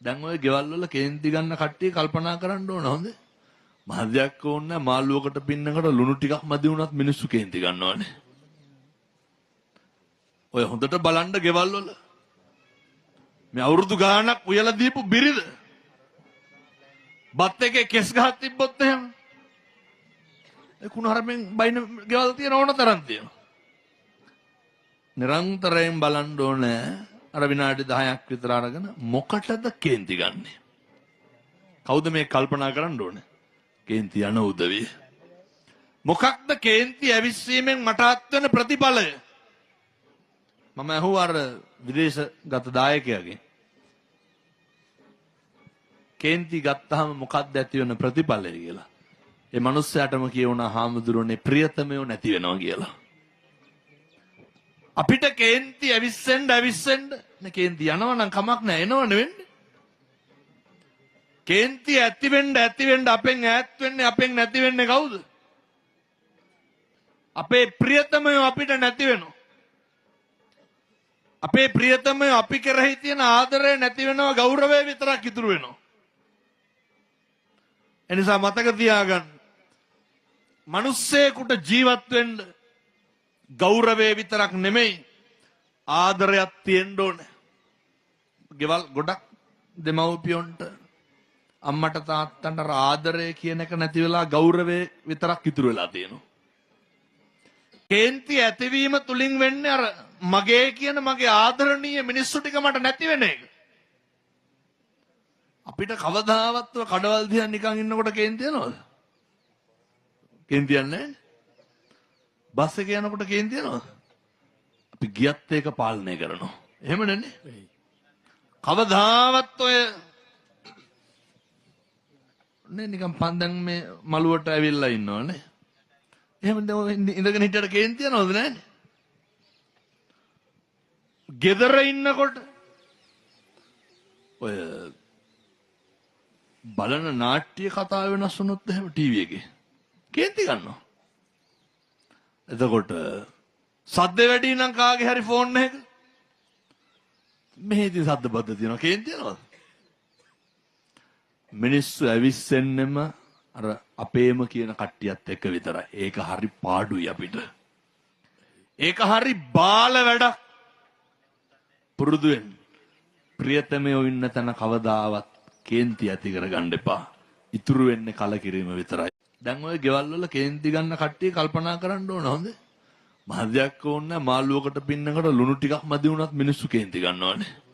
දැන් ඔය ගෙවල් වල කේන්ති ගන්න කට්ටිය කල්පනා කරන්න ඕන හොඳ. මහදයක් ඕනේ මාළුවකට පින්නකට ලුණු ටිකක් මදි වුණත් මිනිස්සු කේන්ති ගන්නවනේ. ඔය හොඳට බලන්න ගෙවල් වල මේ අවුරුදු ගාණක් උයලා දීපු බිරිඳ බත් එකේ කෙස් ගහක් තිබ්බොත් එහෙම ඒ කුණහරමෙන් බයින ගෙවල් තියෙන ඕන තරම් තියෙනවා. නිරන්තරයෙන් බලන්න ඕනේ අර විනාඩි 10ක් විතර අරගෙන මොකටද කේන්ති ගන්නෙ? කවුද මේ කල්පනා කරන්න ඕනේ? කේන්ති යන උදවිය. මොකක්ද කේන්ති ඇවිස්සීමෙන් මට අත්වෙන ප්‍රතිඵලය? මම අහුවා අර විදේශගත දායකයාගෙන්. කේන්ති ගත්තාම මොකක්ද ඇති වෙන ප්‍රතිඵලය කියලා. ඒ මිනිස්සයාටම කියවුණා හාමුදුරනේ ප්‍රියතමයෝ නැති වෙනවා කියලා. අපිට කේන්ති ඇවිස්සෙන්න නේ කේන්ති යනවා නම් කමක් නැහැ එනවනේ වෙන්නේ. කේන්ති ඇති වෙන්න අපෙන් ඈත් වෙන්නේ අපෙන් නැති වෙන්නේ කවුද? අපේ ප්‍රියතමයෝ අපිට නැති වෙනවා. අපේ ප්‍රියතමයෝ අපි කරෙහි තියෙන ආදරය නැති වෙනවා ගෞරවය විතරක් ඉතුරු වෙනවා. එනිසා මතක තියාගන්න. මිනිස්සෙකුට ජීවත් වෙන්න ගෞරවය විතරක් නෙමෙයි ආදරයක් තියෙන්න ඕනේ. ගෙවල් ගොඩක් දෙමව්පියොන්ට අම්මට තාත්තන්ට ආදරය කියන එක නැති වෙලා ගෞරවය විතරක් ඉතුරු වෙලා තියෙනවා. කේන්ති ඇතිවීම තුලින් වෙන්නේ අර මගේ කියන මගේ ආදරණීය මිනිස්සු ටික මට නැති වෙන එක. අපිට කවදාවත් කඩවල් දිහා නිකන් ඉන්නකොට කේන්ති යනවද? කේන්ති යන්නේ නැහැ. බස් එක යනකොට කේන්ති යනවද? අපි ගියත් ඒක පාලනය කරනවා. එහෙම නෙන්නේ. කවදාවත් ඔය නේ නිකන් පන්දන් මේ මළුවට ඇවිල්ලා ඉන්නවනේ. එහෙම ඉඳගෙන හිටියට කේන්ති යනවද නැන්නේ? ගෙදර ඉන්නකොට ඔය බලන නාට්‍ය කතාව වෙනස් වුණොත් එහෙම ටීවී එකේ කේන්ති ගන්නවා. එතකොට සද්ද වැඩි නම් කාගේ හරි ෆෝන් එකක මෙහෙදි සද්ද බද්ද තියෙනවා කේන්ති යනවද? මිනිස්සු ඇවිස්සෙන්නෙම අර අපේම කියන කට්ටියත් එක්ක විතරයි. ඒක හරි පාඩුයි අපිට. ඒක හරි බාල වැඩක්. පුරුදු වෙන්න. ප්‍රියතමයෝ ඉන්න තැන කවදාවත් කේන්ති ඇති කරගන්න එපා. ඉතුරු වෙන්නේ කලකිරීම විතරයි. දැන් ඔය ගෙවල් වල කේන්ති ගන්න කට්ටිය කල්පනා කරන්න ඕන හොඳ. මහදයක් ඕනේ මාළුවකට පින්නකට ලුණු ටිකක් මදි වුණත් මිනිස්සු කේන්ති ගන්නවනේ.